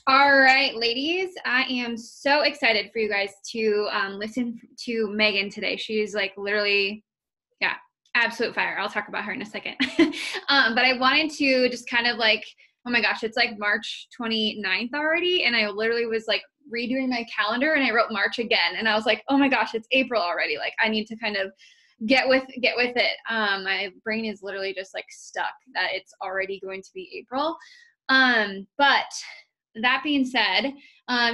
All right, ladies, I am so excited for you guys to listen to Megan today. She's like literally, yeah, absolute fire. I'll talk about her in a second. But I wanted to just kind of like, oh my gosh, it's like March 29th already. And I literally was like redoing my calendar and I wrote March again. And I was like, oh my gosh, it's April already. Like I need to kind of get with it. My brain is literally just like stuck that it's already going to be April. But that being said,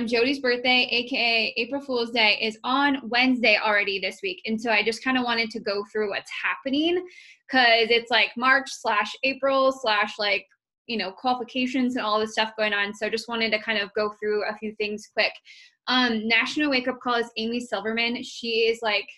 Jody's birthday, aka April Fool's Day, is on Wednesday already this week. And so I just kind of wanted to go through what's happening because it's like March/April/ like, you know, qualifications and all this stuff going on. So just wanted to kind of go through a few things quick. National Wake Up Call is Amy Silverman. She is like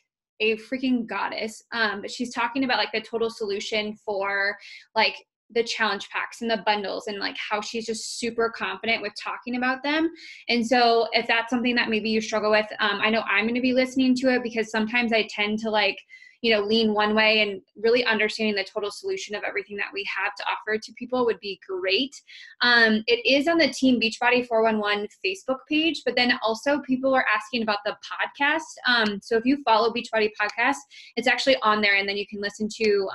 a freaking goddess. But she's talking about like the total solution for like the challenge packs and the bundles and like how she's just super confident with talking about them. And so if that's something that maybe you struggle with, I know I'm going to be listening to it because sometimes I tend to like, you know, lean one way, and really understanding the total solution of everything that we have to offer to people would be great. It is on the Team Beachbody 411 Facebook page, but then also people are asking about the podcast. So if you follow Beachbody Podcast, it's actually on there, and then you can listen to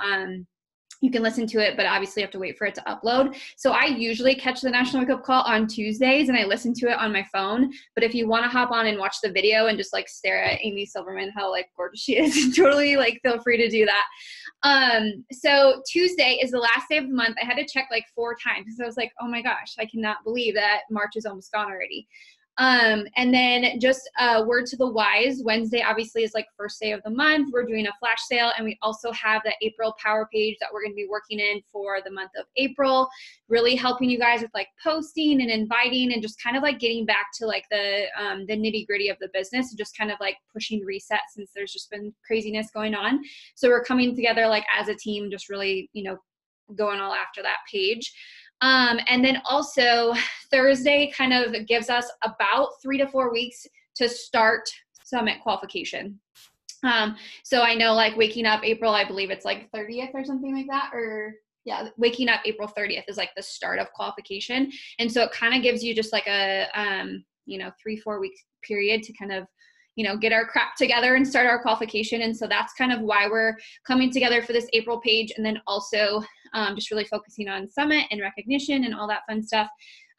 it, but obviously you have to wait for it to upload. So I usually catch the National Wake Up Call on Tuesdays and I listen to it on my phone. But if you want to hop on and watch the video and just like stare at Amy Silverman, how like gorgeous she is, totally like feel free to do that. So Tuesday is the last day of the month. I had to check like 4 times because I was like, oh my gosh, I cannot believe that March is almost gone already. And then just a word to the wise, Wednesday obviously is like first day of the month. We're doing a flash sale, and we also have the April power page that we're going to be working in for the month of April, really helping you guys with like posting and inviting and just kind of like getting back to like the nitty gritty of the business and just kind of like pushing reset since there's just been craziness going on. So we're coming together like as a team, just really, you know, going all after that page. And then also Thursday kind of gives us about 3 to 4 weeks to start summit qualification. So I know like waking up April, I believe it's like 30th or something like that, or yeah, waking up April 30th is like the start of qualification. And so it kind of gives you just like a, 3-4 week period to kind of, you know, get our crap together and start our qualification. And so that's kind of why we're coming together for this April page. And then also just really focusing on summit and recognition and all that fun stuff.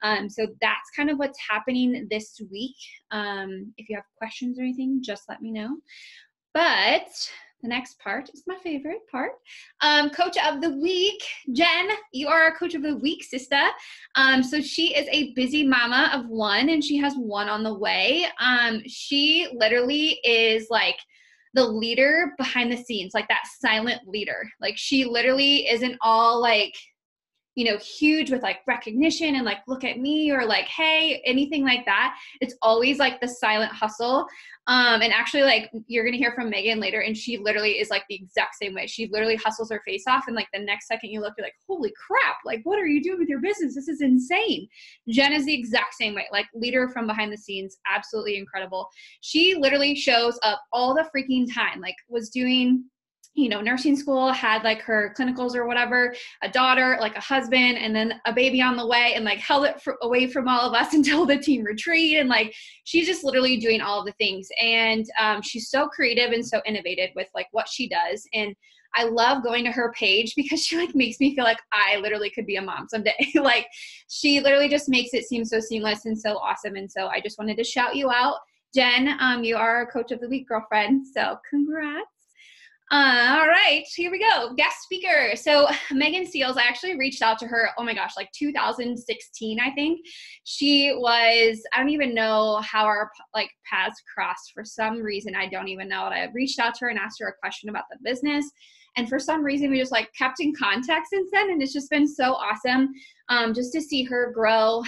So that's kind of what's happening this week. If you have questions or anything, just let me know. But the next part is my favorite part. Coach of the week, Jen, you are our coach of the week, sister. So she is a busy mama of 1, and she has 1 on the way. She literally is like the leader behind the scenes, like that silent leader. Like she literally isn't all like, you know, huge with like recognition and like, look at me, or like, hey, anything like that. It's always like the silent hustle. And actually like you're going to hear from Megan later, and she literally is like the exact same way. She literally hustles her face off. And like the next second you look, you're like, holy crap. Like, what are you doing with your business? This is insane. Jen is the exact same way, like leader from behind the scenes. Absolutely incredible. She literally shows up all the freaking time, like was doing, you know, nursing school, had like her clinicals or whatever, a daughter, like a husband, and then a baby on the way, and like held it away from all of us until the team retreat. And like, she's just literally doing all of the things. And she's so creative and so innovative with like what she does. And I love going to her page because she like makes me feel like I literally could be a mom someday. Like she literally just makes it seem so seamless and so awesome. And so I just wanted to shout you out, Jen. You are our coach of the week, girlfriend. So congrats. All right, here we go. Guest speaker. So Megan Seals, I actually reached out to her, oh my gosh, like 2016, I think. She was, I don't even know how our like paths crossed for some reason. I don't even know. I reached out to her and asked her a question about the business. And for some reason, we just like kept in contact since then. And it's just been so awesome just to see her grow,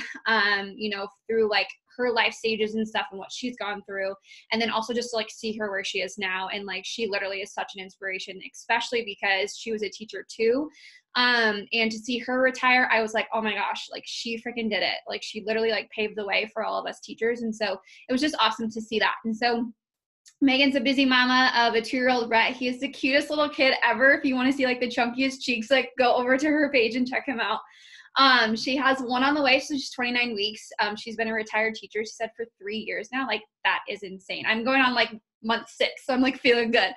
you know, through like her life stages and stuff and what she's gone through. And then also just to like see her where she is now. And like, she literally is such an inspiration, especially because she was a teacher too. And to see her retire, I was like, oh my gosh, like she freaking did it. Like she literally like paved the way for all of us teachers. And so it was just awesome to see that. And so Megan's a busy mama of a 2-year-old Rhett. He is the cutest little kid ever. If you want to see like the chunkiest cheeks, like go over to her page and check him out. She has one on the way, so she's 29 weeks. She's been a retired teacher, she said, for 3 years now. Like, that is insane. I'm going on like month 6, so I'm like feeling good.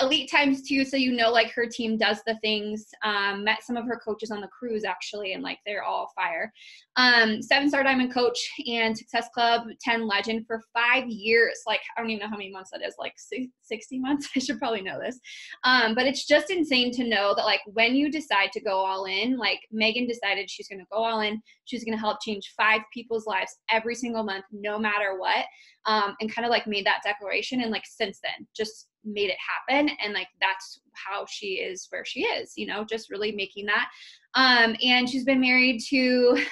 Elite times 2, so like her team does the things. Met some of her coaches on the cruise actually, and like they're all fire. 7-star diamond coach and Success Club 10 legend for 5 years. Like, I don't even know how many months that is, like 60 months. I should probably know this. But it's just insane to know that like when you decide to go all in, like Megan decided she's going to go all in. She's going to help change 5 people's lives every single month, no matter what. And kind of like made that declaration. And like since then, just made it happen. And like that's how she is where she is, just really making that. And she's been married to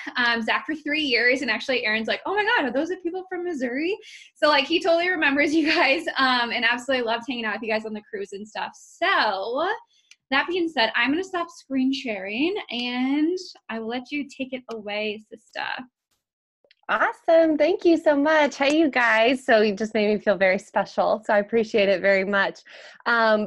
Zach for 3 years. And actually Aaron's like, oh my God, are those the people from Missouri? So like he totally remembers you guys, and absolutely loved hanging out with you guys on the cruise and stuff. So that being said, I'm going to stop screen sharing and I will let you take it away, sister. Awesome. Thank you so much. Hey, you guys. So you just made me feel very special. So I appreciate it very much.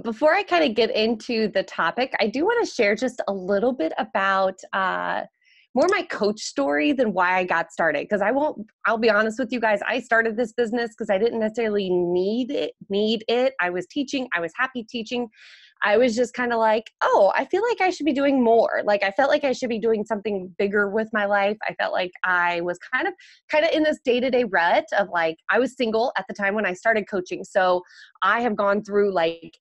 Before I kind of get into the topic, I do want to share just a little bit about more my coach story than why I got started. Because I'll be honest with you guys, I started this business because I didn't necessarily need it. I was teaching. I was happy teaching. I was just kind of like, oh, I feel like I should be doing more. Like I felt like I should be doing something bigger with my life. I felt like I was kind of in this day-to-day rut of like, I was single at the time when I started coaching. So I have gone through like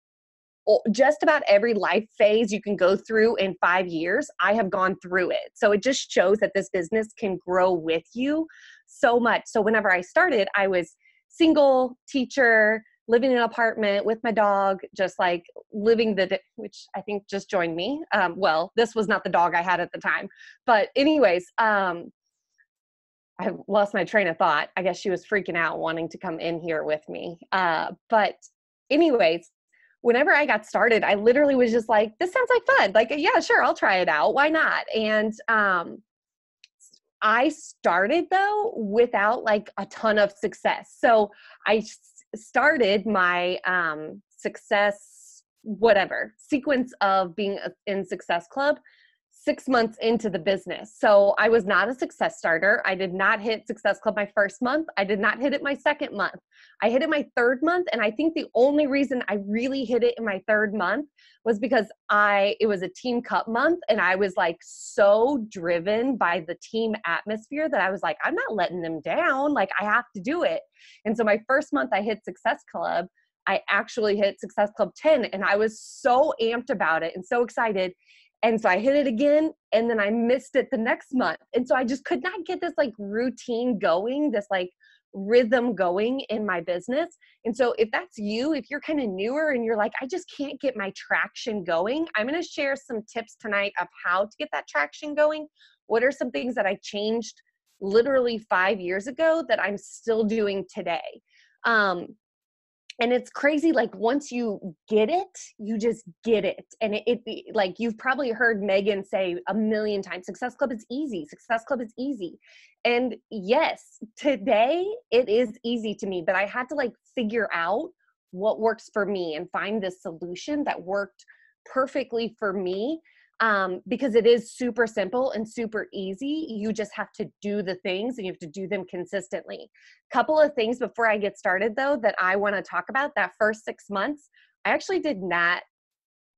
just about every life phase you can go through in 5 years. I have gone through it. So it just shows that this business can grow with you so much. So whenever I started, I was single, teacher, living in an apartment with my dog, just like living which I think just joined me. Well, this was not the dog I had at the time, but anyways, I lost my train of thought. I guess she was freaking out wanting to come in here with me. But anyways, whenever I got started, I literally was just like, this sounds like fun. Like, yeah, sure. I'll try it out. Why not? And, I started though without like a ton of success. So I started my success sequence of being in Success Club 6 months into the business. So I was not a success starter. I did not hit Success Club my first month. I did not hit it my second month. I hit it my third month. And I think the only reason I really hit it in my third month was because it was a team cup month. And I was like so driven by the team atmosphere that I was like, I'm not letting them down. Like I have to do it. And so my first month I hit Success Club. I actually hit Success Club 10 and I was so amped about it and so excited. And so I hit it again and then I missed it the next month. And so I just could not get this like routine going, this like rhythm going in my business. And so if that's you, if you're kind of newer and you're like, I just can't get my traction going, I'm going to share some tips tonight of how to get that traction going. What are some things that I changed literally 5 years ago that I'm still doing today? And it's crazy, like once you get it, you just get it. And it like you've probably heard Megan say a million times, Success Club is easy. Success Club is easy. And yes, today it is easy to me, but I had to like figure out what works for me and find this solution that worked perfectly for me. Because it is super simple and super easy. You just have to do the things and you have to do them consistently. Couple of things before I get started though, that I want to talk about. That first 6 months, I actually did not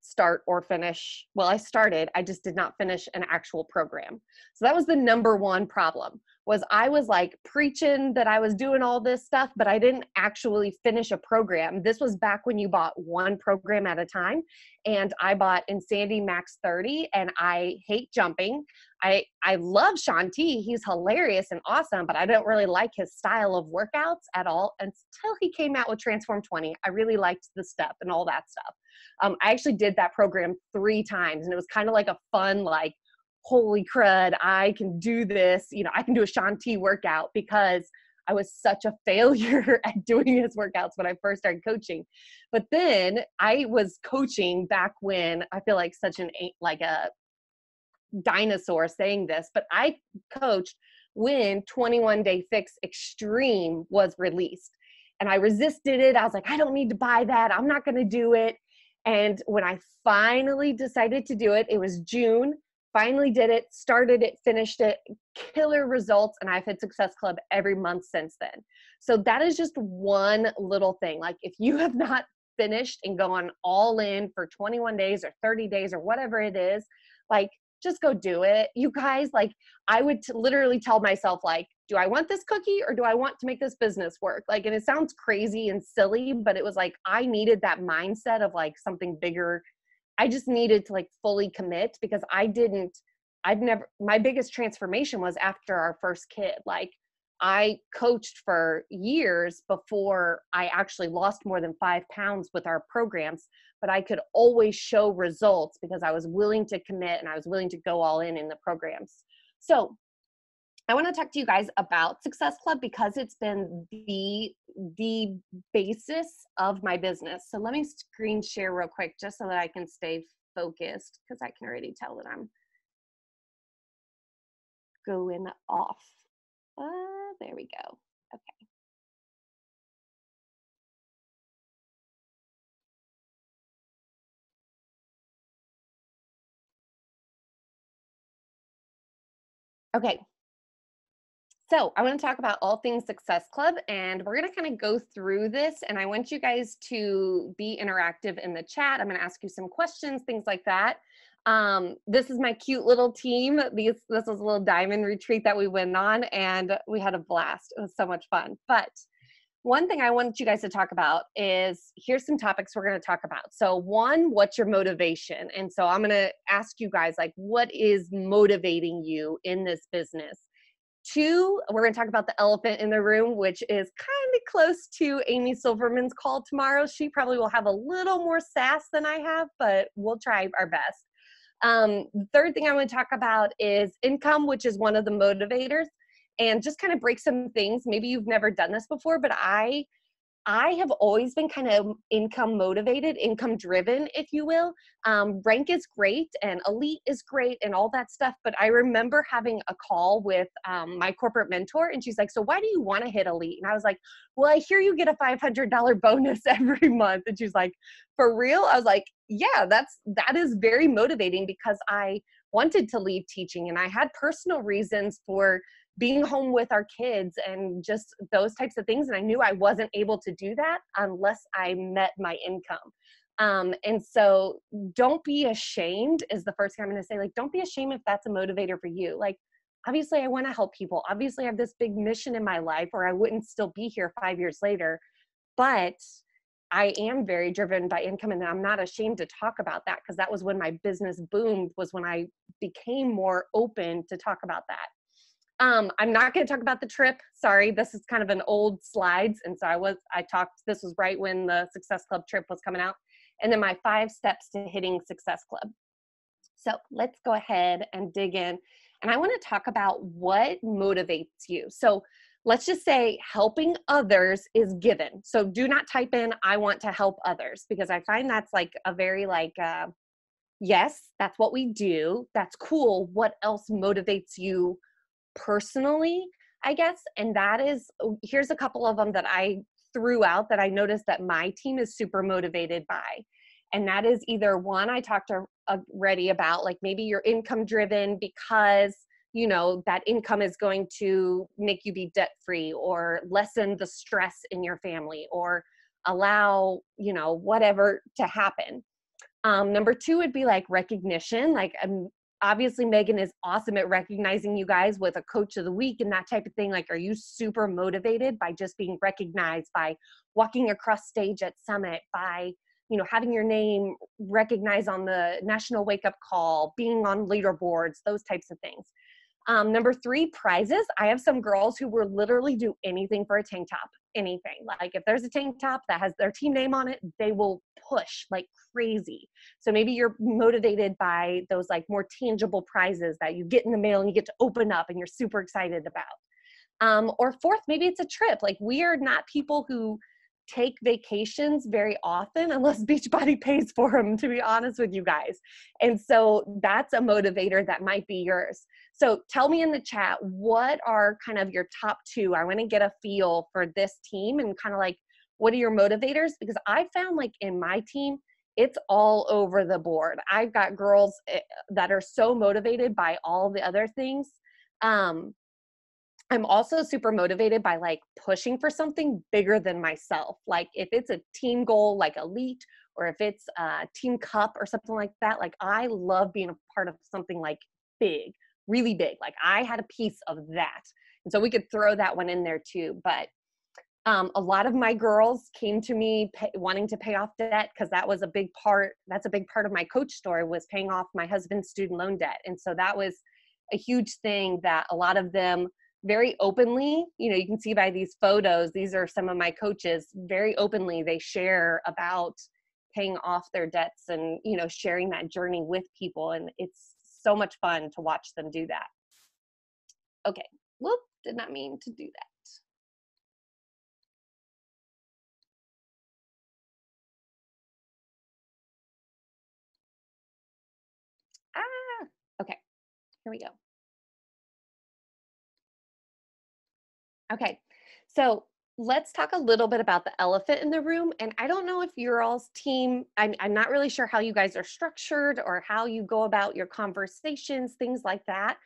start or finish. Well, I started, I just did not finish an actual program. So that was the number one problem, was I was like preaching that I was doing all this stuff, but I didn't actually finish a program. This was back when you bought one program at a time. And I bought Insanity Max 30 and I hate jumping. I love Shaun T. He's hilarious and awesome, but I don't really like his style of workouts at all until he came out with Transform 20. I really liked the step and all that stuff. I actually did that program 3 times and it was kind of like a fun, like, holy crud, I can do this. You know, I can do a Shaun T workout because I was such a failure at doing his workouts when I first started coaching. But then I was coaching back when I feel like such a dinosaur saying this, but I coached when 21 Day Fix Extreme was released. And I resisted it. I was like, I don't need to buy that. I'm not going to do it. And when I finally decided to do it, it was June finally did it, started it, finished it, killer results. And I've hit Success Club every month since then. So that is just one little thing. Like if you have not finished and gone all in for 21 days or 30 days or whatever it is, like just go do it. You guys, like I would literally tell myself like, do I want this cookie or do I want to make this business work? Like, and it sounds crazy and silly, but it was like, I needed that mindset of like something bigger. I just needed to like fully commit because my biggest transformation was after our first kid. Like I coached for years before I actually lost more than 5 pounds with our programs, but I could always show results because I was willing to commit and I was willing to go all in the programs. So I want to talk to you guys about Success Club because it's been the basis of my business. So let me screen share real quick just so that I can stay focused because I can already tell that I'm going off. There we go. Okay. Okay. So I want to talk about all things Success Club, and we're going to kind of go through this, and I want you guys to be interactive in the chat. I'm going to ask you some questions, things like that. This is my cute little team. This was a little diamond retreat that we went on, and we had a blast. It was so much fun. But one thing I want you guys to talk about is, here's some topics we're going to talk about. So one, what's your motivation? And so I'm going to ask you guys, like, what is motivating you in this business? Two, we're going to talk about the elephant in the room, which is kind of close to Amy Silverman's call tomorrow. She probably will have a little more sass than I have, but we'll try our best. The third thing I want to talk about is income, which is one of the motivators, and just kind of break some things. Maybe you've never done this before, but I have always been kind of income motivated, income driven, if you will. Rank is great and elite is great and all that stuff. But I remember having a call with my corporate mentor, and she's like, so why do you want to hit elite? And I was like, well, I hear you get a $500 bonus every month. And she's like, for real? I was like, yeah, that is very motivating because I wanted to leave teaching and I had personal reasons for being home with our kids and just those types of things. And I knew I wasn't able to do that unless I met my income. And so don't be ashamed is the first thing I'm going to say. Like, don't be ashamed if that's a motivator for you. Like, obviously I want to help people. Obviously I have this big mission in my life or I wouldn't still be here 5 years later, but I am very driven by income and I'm not ashamed to talk about that because that was when my business boomed, was when I became more open to talk about that. I'm not going to talk about the trip. Sorry, this is kind of an old slides. And so this was right when the Success Club trip was coming out. And then my 5 steps to hitting Success Club. So let's go ahead and dig in. And I want to talk about what motivates you. So let's just say helping others is given. So do not type in, I want to help others, because I find that's like a very yes, that's what we do. That's cool. What else motivates you personally, I guess? And that is, here's a couple of them that I threw out that I noticed that my team is super motivated by. And that is either one, I talked already about, like maybe you're income driven because, you know, that income is going to make you be debt free or lessen the stress in your family or allow, you know, whatever to happen. Number 2 would be like recognition. Like, obviously Megan is awesome at recognizing you guys with a coach of the week and that type of thing. Like, are you super motivated by just being recognized, by walking across stage at Summit, by, you know, having your name recognized on the national wake up call, being on leaderboards, those types of things. Number 3, prizes. I have some girls who will literally do anything for a tank top, anything. Like if there's a tank top that has their team name on it, they will push like crazy. So maybe you're motivated by those like more tangible prizes that you get in the mail and you get to open up and you're super excited about. Or 4th, maybe it's a trip. Like, we are not people who take vacations very often unless Beachbody pays for them, to be honest with you guys. And so that's a motivator that might be yours. So tell me in the chat, what are kind of your top 2? I want to get a feel for this team and kind of like, what are your motivators? Because I found like in my team, it's all over the board. I've got girls that are so motivated by all the other things. I'm also super motivated by like pushing for something bigger than myself. Like if it's a team goal, like elite, or if it's a team cup or something like that, like I love being a part of something like big, really big. Like I had a piece of that. And so we could throw that one in there too. But a lot of my girls came to me wanting to pay off debt, because that was a big part. That's a big part of my coach story, was paying off my husband's student loan debt. And so that was a huge thing that a lot of them very openly, you know, you can see by these photos, these are some of my coaches, very openly, they share about paying off their debts and, you know, sharing that journey with people. And it's so much fun to watch them do that. Okay. Whoop, did not mean to do that. Okay, here we go. Okay, so let's talk a little bit about the elephant in the room. And I don't know if your all's team, I'm not really sure how you guys are structured or how you go about your conversations, things like that.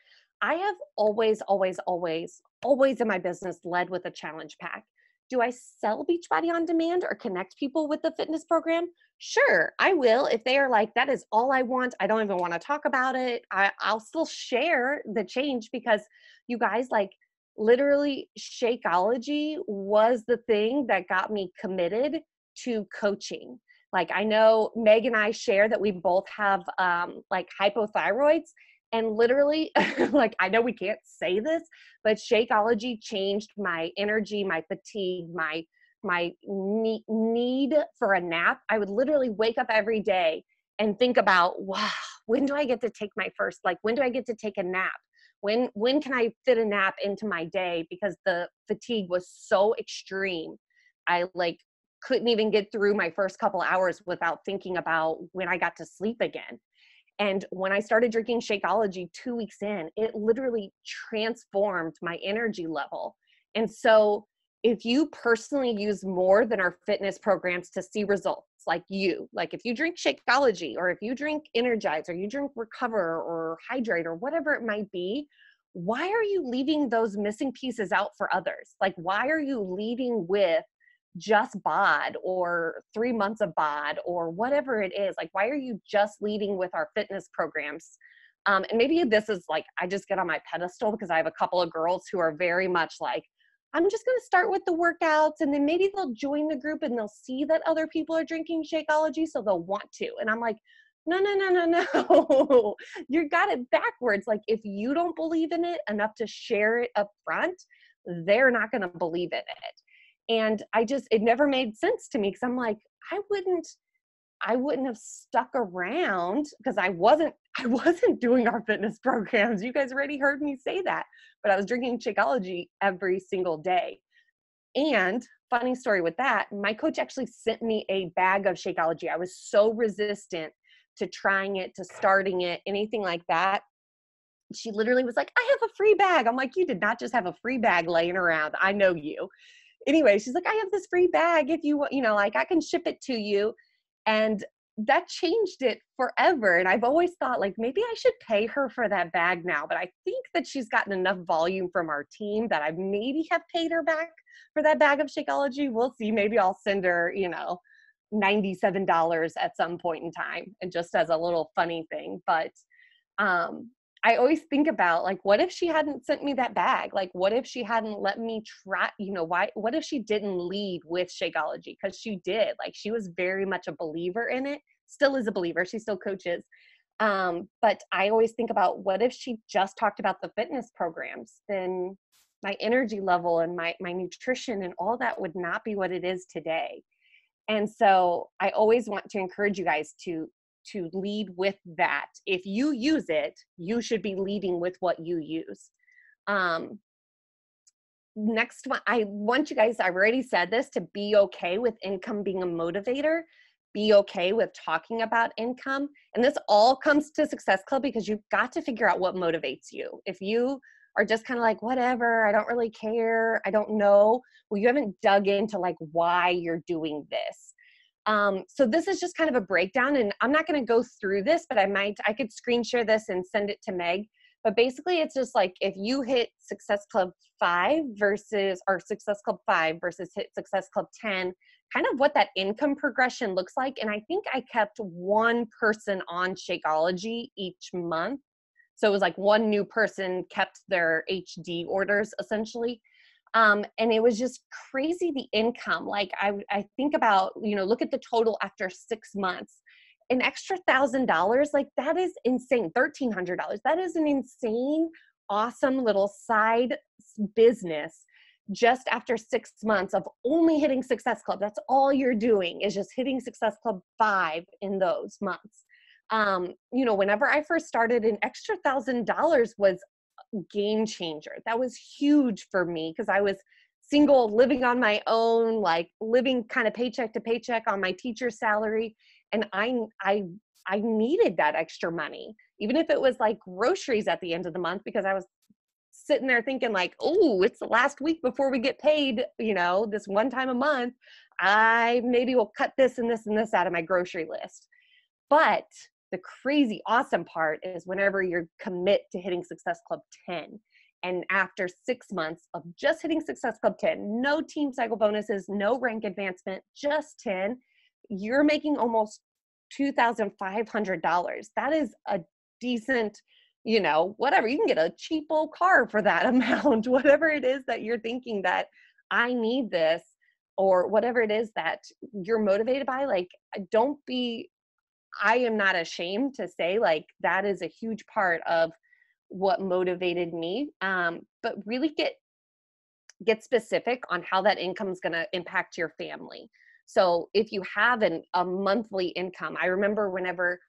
I have always, always, always, always in my business led with a challenge pack. Do I sell Beachbody on demand or connect people with the fitness program? Sure, I will. If they are like, that is all I want, I don't even want to talk about it, I'll still share the change, because you guys, like, literally Shakeology was the thing that got me committed to coaching. Like, I know Meg and I share that we both have like hypothyroids, and literally like, I know we can't say this, but Shakeology changed my energy, my fatigue, my need for a nap. I would literally wake up every day and think about, wow, when do I get to take my first, like, when do I get to take a nap? When can I fit a nap into my day? Because the fatigue was so extreme. I like couldn't even get through my first couple hours without thinking about when I got to sleep again. And when I started drinking Shakeology 2 weeks in, it literally transformed my energy level. And so if you personally use more than our fitness programs to see results, like if you drink Shakeology, or if you drink Energize, or you drink Recover or Hydrate, or whatever it might be, why are you leaving those missing pieces out for others? Like, why are you leading with just bod or 3 months of bod or whatever it is? Like, why are you just leading with our fitness programs? And maybe this is like, I just get on my pedestal because I have a couple of girls who are very much like, I'm just going to start with the workouts, and then maybe they'll join the group and they'll see that other people are drinking Shakeology, so they'll want to. And I'm like, no, you got it backwards. Like, if you don't believe in it enough to share it up front, they're not going to believe in it. And it never made sense to me, because I'm like, I wouldn't have stuck around, because I wasn't doing our fitness programs. You guys already heard me say that, but I was drinking Shakeology every single day. And funny story with that, my coach actually sent me a bag of Shakeology. I was so resistant to trying it, to starting it, anything like that. She literally was like, I have a free bag. I'm like, you did not just have a free bag laying around. I know you. Anyway, she's like, I have this free bag. If you want, like, I can ship it to you. And that changed it forever. And I've always thought, like, maybe I should pay her for that bag now. But I think that she's gotten enough volume from our team that I maybe have paid her back for that bag of Shakeology. We'll see. Maybe I'll send her, $97 at some point in time, and just as a little funny thing. But I always think about, like, what if she hadn't sent me that bag? Like, what if she hadn't let me try, what if she didn't lead with Shakeology? Because she did. Like, she was very much a believer in it, still is a believer. She still coaches. But I always think about, what if she just talked about the fitness programs? Then my energy level and my nutrition and all that would not be what it is today. And so I always want to encourage you guys to lead with that. If you use it, you should be leading with what you use. Next one, I want you guys, I've already said this, to be okay with income being a motivator. Be okay with talking about income. And this all comes to Success Club, because you've got to figure out what motivates you. If you are just kind of like, whatever, I don't really care, I don't know, well, you haven't dug into, like, why you're doing this. So this is just kind of a breakdown, and I'm not going to go through this, but I could screen share this and send it to Meg. But basically it's just like, if you hit Success Club 5 versus, or Success Club 5 versus hit Success Club 10, kind of what that income progression looks like. And I think I kept one person on Shakeology each month. So it was like one new person kept their HD orders essentially. And it was just crazy, the income. Like I think about, look at the total after 6 months, an extra $1,000, like that is insane. $1,300. That is an insane, awesome little side business just after 6 months of only hitting Success Club. That's all you're doing, is just hitting Success Club 5 in those months. Whenever I first started, an extra $1,000 was game changer. That was huge for me because I was single, living on my own, like living kind of paycheck to paycheck on my teacher's salary. And I needed that extra money, even if it was like groceries at the end of the month, because I was sitting there thinking like, oh, it's the last week before we get paid, this one time a month, I maybe will cut this and this and this out of my grocery list. But the crazy awesome part is whenever you commit to hitting Success Club 10, and after 6 months of just hitting Success Club 10, no team cycle bonuses, no rank advancement, just 10, you're making almost $2,500. That is a decent, whatever. You can get a cheap old car for that amount, whatever it is that you're thinking that I need this, or whatever it is that you're motivated by. Like, I am not ashamed to say, like, that is a huge part of what motivated me. But really get specific on how that income is going to impact your family. So if you have a monthly income, I remember whenever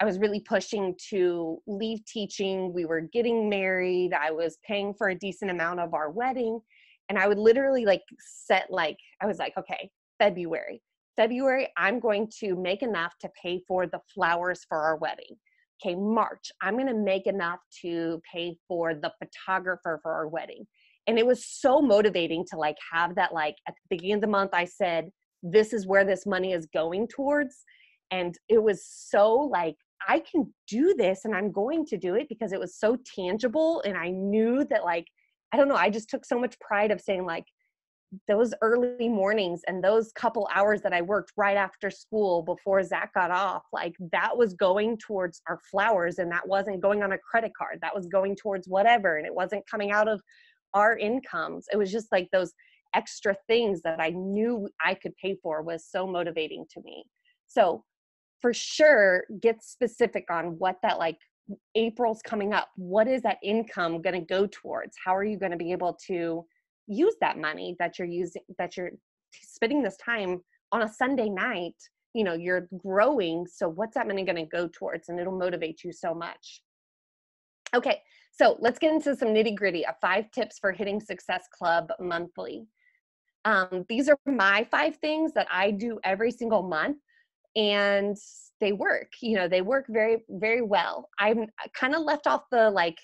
I was really pushing to leave teaching, we were getting married, I was paying for a decent amount of our wedding, and I would literally I was like, okay, February, I'm going to make enough to pay for the flowers for our wedding. Okay, March, I'm going to make enough to pay for the photographer for our wedding. And it was so motivating to have that, at the beginning of the month, I said, this is where this money is going towards. And it was so I can do this, and I'm going to do it, because it was so tangible. And I knew that I don't know, I just took so much pride of saying those early mornings and those couple hours that I worked right after school before Zach got off, that was going towards our flowers, and that wasn't going on a credit card. That was going towards whatever. And it wasn't coming out of our incomes. It was just those extra things that I knew I could pay for was so motivating to me. So for sure, get specific on what that April's coming up. What is that income going to go towards? How are you going to be able to use that money that you're spending this time on a Sunday night? You're growing. So what's that money going to go towards? And it'll motivate you so much. Okay, so let's get into some nitty gritty of 5 tips for hitting Success Club monthly. These are my 5 things that I do every single month, and they work. They work very, very well. I'm kind of left off the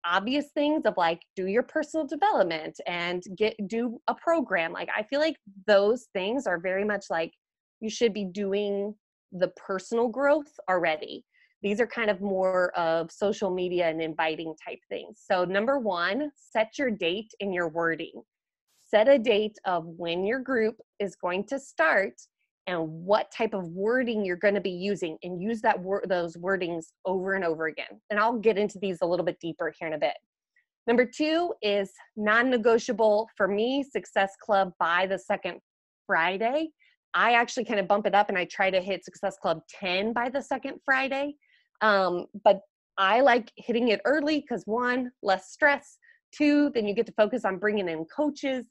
obvious things of do your personal development and do a program. I feel like those things are very much you should be doing the personal growth already. These are kind of more of social media and inviting type things. So number 1, set your date in your wording. Set a date of when your group is going to start and what type of wording you're going to be using, and use those wordings over and over again. And I'll get into these a little bit deeper here in a bit. Number 2 is non-negotiable for me, Success Club by the second Friday. I actually kind of bump it up, and I try to hit Success Club 10 by the second Friday. But I like hitting it early because 1, less stress. 2, then you get to focus on bringing in coaches.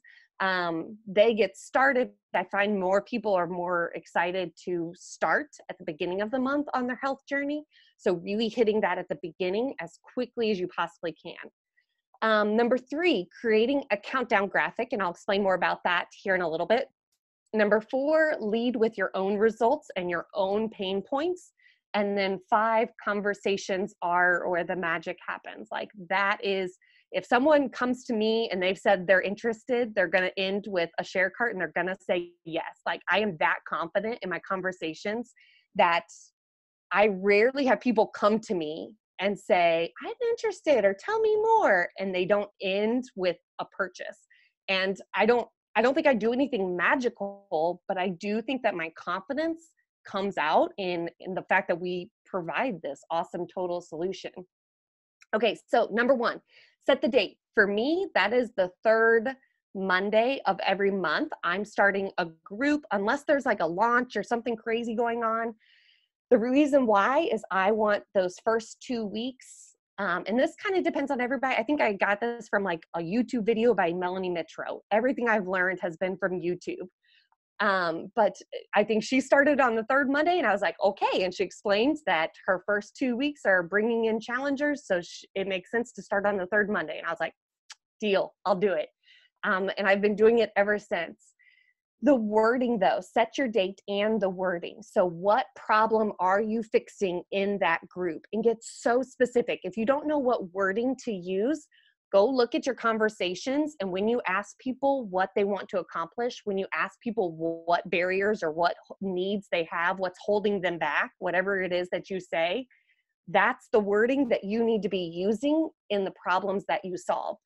They get started. I find more people are more excited to start at the beginning of the month on their health journey. So really hitting that at the beginning as quickly as you possibly can. Number 3, creating a countdown graphic, and I'll explain more about that here in a little bit. Number 4, lead with your own results and your own pain points. And then 5, conversations are where the magic happens. That is, If someone comes to me and they've said they're interested, they're going to end with a share cart and they're going to say yes. Like, I am that confident in my conversations that I rarely have people come to me and say, I'm interested, or tell me more, and they don't end with a purchase. And I don't think I do anything magical, but I do think that my confidence comes out in the fact that we provide this awesome total solution. Okay, so number 1, set the date. For me, that is the 3rd Monday of every month. I'm starting a group, unless there's like a launch or something crazy going on. The reason why is I want those first 2 weeks, and this kind of depends on everybody. I think I got this from like a YouTube video by Melanie Mitro. Everything I've learned has been from YouTube. But I think she started on the 3rd Monday, and I was like, okay. And she explains that her first 2 weeks are bringing in challengers. So it makes sense to start on the 3rd Monday. And I was like, deal, I'll do it. And I've been doing it ever since. The wording though, set your date and the wording. So what problem are you fixing in that group? And get so specific. If you don't know what wording to use, go look at your conversations. And when you ask people what they want to accomplish, when you ask people what barriers or what needs they have, what's holding them back, whatever it is that you say, that's the wording that you need to be using in the problems that you solve.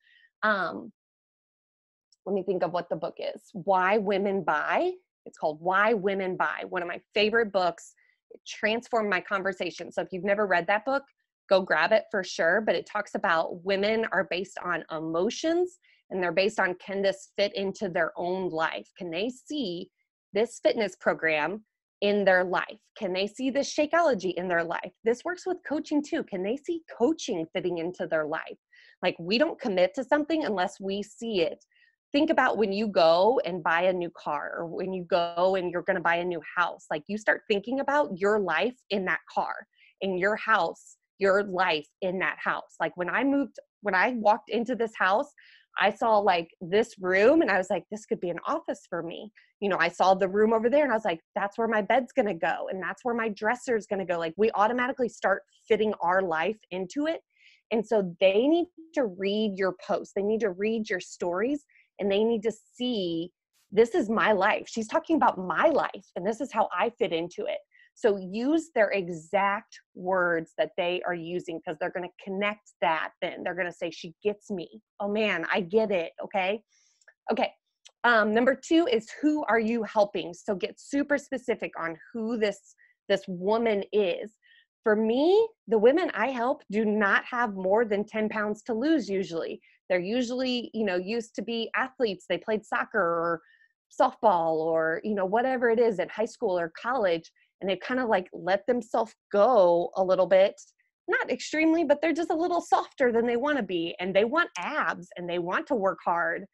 Let me think of what the book is. Why Women Buy. It's called Why Women Buy. One of my favorite books. It transformed my conversation. So if you've never read that book, go grab it for sure. But it talks about women are based on emotions, and they're based on, can this fit into their own life? Can they see this fitness program in their life? Can they see this Shakeology in their life? This works with coaching too. Can they see coaching fitting into their life? Like, we don't commit to something unless we see it. Think about when you go and buy a new car, or when you go and you're going to buy a new house. Like, you start thinking about your life in that car, in your house, your life in that house. Like, when I walked into this house, I saw like this room and I was like, this could be an office for me. You know, I saw the room over there and I was like, that's where my bed's going to go. And that's where my dresser is going to go. Like, we automatically start fitting our life into it. And so they need to read your posts. They need to read your stories. And they need to see, this is my life. She's talking about my life, and this is how I fit into it. So use their exact words that they are using, because they're going to connect that then. They're going to say, she gets me. Oh man, I get it. Okay. Okay. Number 2 is, who are you helping? So get super specific on who this woman is. For me, the women I help do not have more than 10 pounds to lose usually. They're usually, used to be athletes. They played soccer or softball or, whatever it is at high school or college. And they kind of like let themselves go a little bit, not extremely, but they're just a little softer than they want to be. And they want abs and they want to work hard.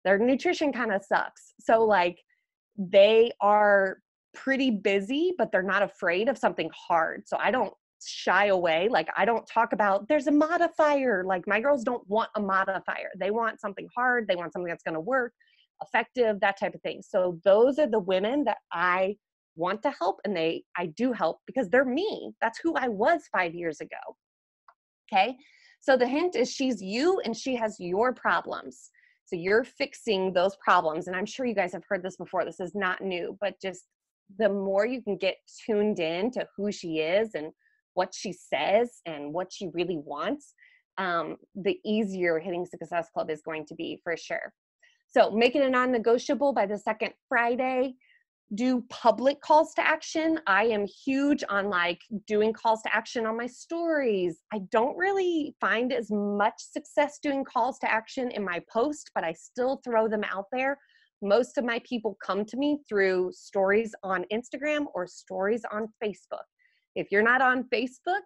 Their nutrition kind of sucks. So like, they are pretty busy, but they're not afraid of something hard. So I don't shy away. Like, I don't talk about, there's a modifier. Like, my girls don't want a modifier. They want something hard. They want something that's going to work, effective, that type of thing. So those are the women that I want to help. And I do help because they're me. That's who I was 5 years ago. Okay. So the hint is, she's you and she has your problems. So you're fixing those problems. And I'm sure you guys have heard this before. This is not new, but just the more you can get tuned in to who she is and what she says and what she really wants, the easier Hitting Success Club is going to be for sure. So make it a non-negotiable by the second Friday. Do public calls to action. I am huge on like doing calls to action on my stories. I don't really find as much success doing calls to action in my post, but I still throw them out there. Most of my people come to me through stories on Instagram or stories on Facebook. If you're not on Facebook,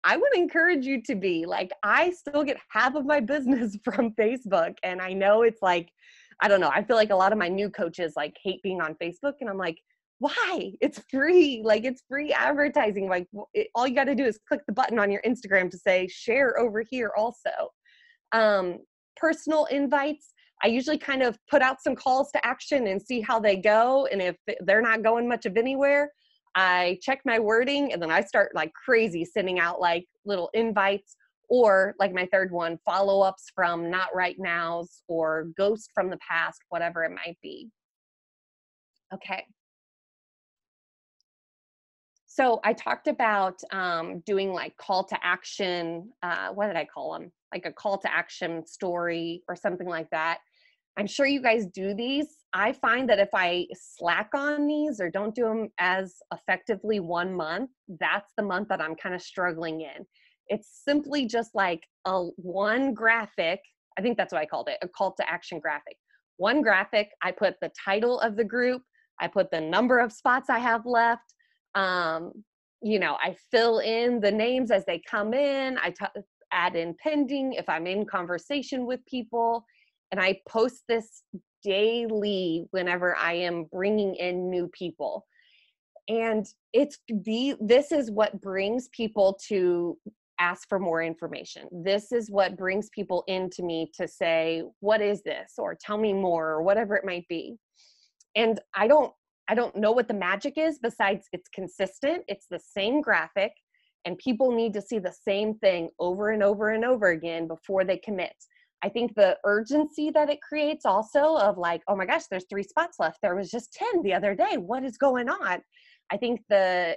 I would encourage you to be. Like, I still get half of my business from Facebook. And I know it's like, I don't know. I feel like a lot of my new coaches like hate being on Facebook. And I'm like, why? It's free. Like, it's free advertising. Like, all you got to do is click the button on your Instagram to say share over here also. Personal invites. I usually kind of put out some calls to action and see how they go. And if they're not going much of anywhere, I check my wording and then I start like crazy sending out like little invites. or like my third one, follow-ups from not right nows or ghost from the past, whatever it might be. Okay. So I talked about doing like call to action, what did I call them? Like a call to action story or something like that. I'm sure you guys do these. I find that if I slack on these or don't do them as effectively one month, that's the month that I'm kind of struggling in. It's simply just like one graphic. I think that's what I called it, a call to action graphic. One graphic, I put the title of the group, I put the number of spots I have left. I fill in the names as they come in. Add in pending if I'm in conversation with people. And I post this daily whenever I am bringing in new people. And this is what brings people to ask for more information. This is what brings people into me to say, what is this? Or tell me more, or whatever it might be. And I don't know what the magic is besides it's consistent. It's the same graphic, and people need to see the same thing over and over and over again before they commit. I think the urgency that it creates also of like, oh my gosh, there's 3 spots left. There was just 10 the other day. What is going on? I think the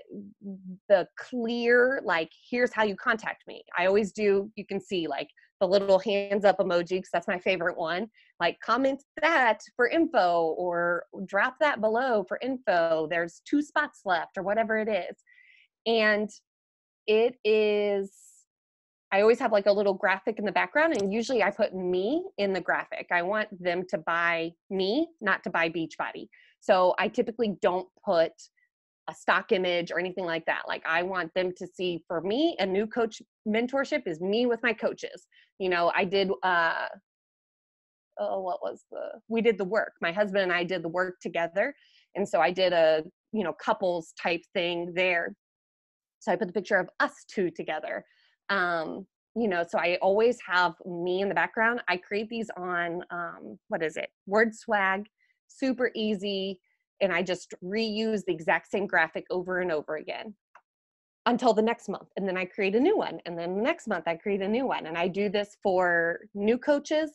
clear, like, here's how you contact me. I always do, you can see like the little hands up emoji, because that's my favorite one. Like, comment that for info, or drop that below for info. There's 2 spots left, or whatever it is. And it is, I always have like a little graphic in the background, and usually I put me in the graphic. I want them to buy me, not to buy Beachbody. So I typically don't put a stock image or anything like that. Like, I want them to see, for me, a new coach mentorship is me with my coaches. I did, we did the work. My husband and I did the work together. And so I did a, couples type thing there. So I put the picture of us 2 together. So I always have me in the background. I create these on, Word Swag, super easy. And I just reuse the exact same graphic over and over again until the next month. And then I create a new one. And then the next month I create a new one. And I do this for new coaches,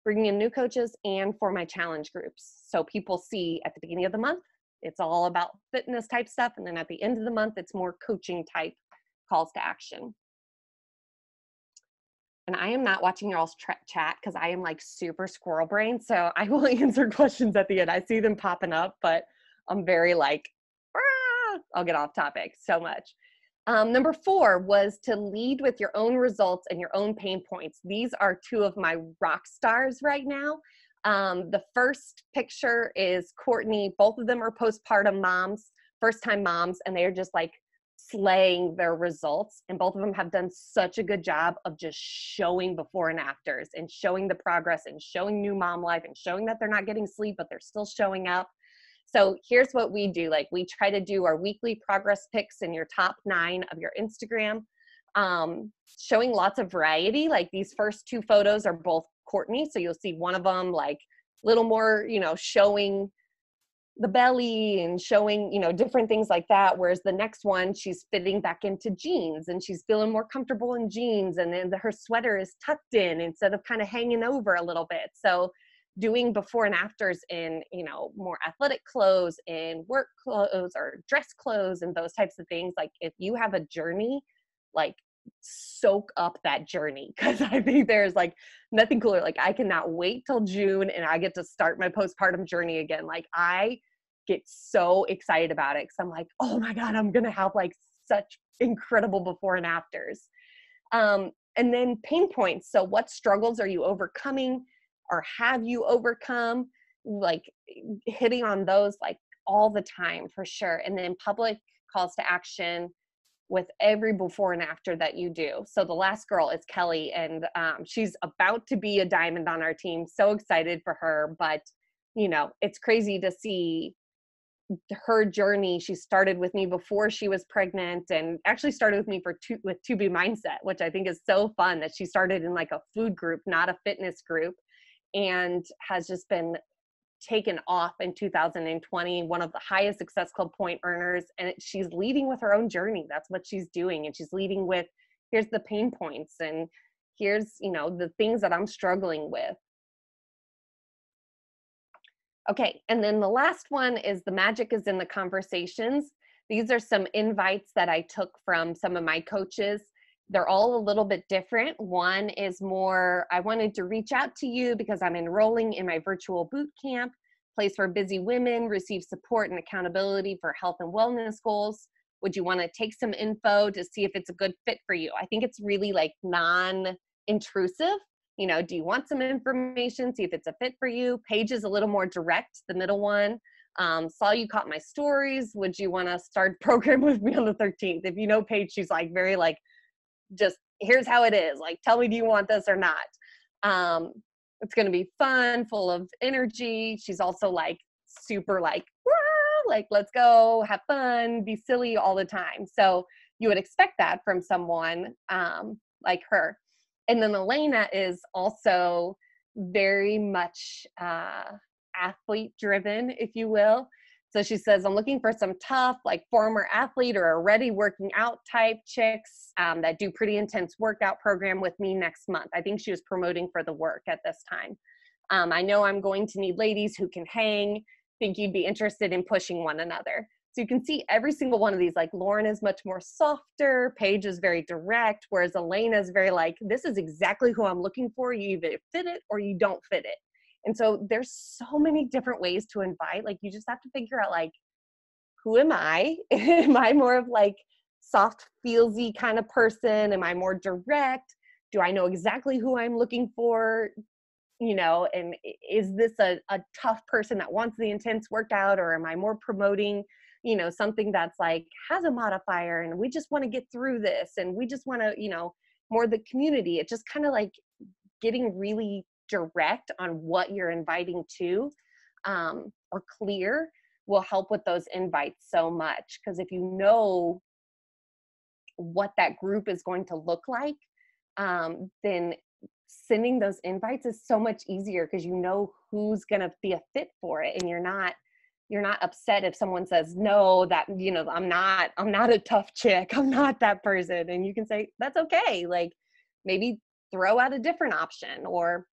bringing in new coaches, and for my challenge groups. So people see at the beginning of the month, it's all about fitness type stuff. And then at the end of the month, it's more coaching type calls to action. And I am not watching y'all's chat because I am like super squirrel brain. So I will answer questions at the end. I see them popping up, but I'm very like, I'll get off topic so much. Number 4 was to lead with your own results and your own pain points. These are 2 of my rock stars right now. The first picture is Courtney. Both of them are postpartum moms, first-time moms, and they're just like slaying their results. And both of them have done such a good job of just showing before and afters, and showing the progress, and showing new mom life, and showing that they're not getting sleep, but they're still showing up. So here's what we do. Like, we try to do our weekly progress pics in your top 9 of your Instagram, showing lots of variety. Like, these first 2 photos are both Courtney. So you'll see one of them like a little more, showing the belly and showing, different things like that. Whereas the next one, she's fitting back into jeans, and she's feeling more comfortable in jeans. And then her sweater is tucked in instead of kind of hanging over a little bit. So doing before and afters in, more athletic clothes and work clothes or dress clothes and those types of things. Like, if you have a journey, like, soak up that journey, because I think there's like nothing cooler. Like, I cannot wait till June and I get to start my postpartum journey again. Like, I get so excited about it because I'm like, oh my God, I'm gonna have like such incredible before and afters. And then pain points. So what struggles are you overcoming, or have you overcome? Like, hitting on those like all the time for sure. And then public calls to action with every before and after that you do. So the last girl is Kelly, and she's about to be a diamond on our team. So excited for her, but it's crazy to see her journey. She started with me before she was pregnant, and actually started with me with 2B Mindset, which I think is so fun that she started in like a food group, not a fitness group, and has just been taken off in 2020, one of the highest Success Club point earners. And she's leading with her own journey. That's what she's doing. And she's leading with here's the pain points, and here's, you know, the things that I'm struggling with. Okay, and then the last one is the magic is in the conversations. These are some invites that I took from some of my coaches. They're all a little bit different. One is more, I wanted to reach out to you because I'm enrolling in my virtual boot camp, place where busy women receive support and accountability for health and wellness goals. Would you want to take some info to see if it's a good fit for you? I think it's really like non-intrusive. You know, do you want some information? See if it's a fit for you. Paige is a little more direct, the middle one. Saw you caught my stories. Would you want to start program with me on the 13th? If you know Paige, she's like very like, just here's how it is. Like, tell me, do you want this or not? It's going to be fun, full of energy. She's also like super like, like, let's go have fun, be silly all the time. So you would expect that from someone like her. And then Elena is also very much athlete driven, if you will. So she says, I'm looking for some tough, like former athlete or already working out type chicks that do pretty intense workout program with me next month. I think she was promoting for the work at this time. I know I'm going to need ladies who can hang. Think you'd be interested in pushing one another. So you can see every single one of these, like Lauren is much more softer, Paige is very direct, whereas Elena is very like, this is exactly who I'm looking for. You either fit it or you don't fit it. And so there's so many different ways to invite. Like, you just have to figure out, like, who am I? Am I more of like soft, feelsy kind of person? Am I more direct? Do I know exactly who I'm looking for? You know, and is this a tough person that wants the intense workout, or am I more promoting, you know, something that's like has a modifier and we just want to get through this and we just want to, you know, more the community. It just kind of like getting really direct on what you're inviting to, or clear, will help with those invites so much. Because if you know what that group is going to look like, then sending those invites is so much easier because you know who's going to be a fit for it, and you're not upset if someone says no, that, you know, I'm not a tough chick, I'm not that person, and you can say that's okay, like maybe throw out a different option or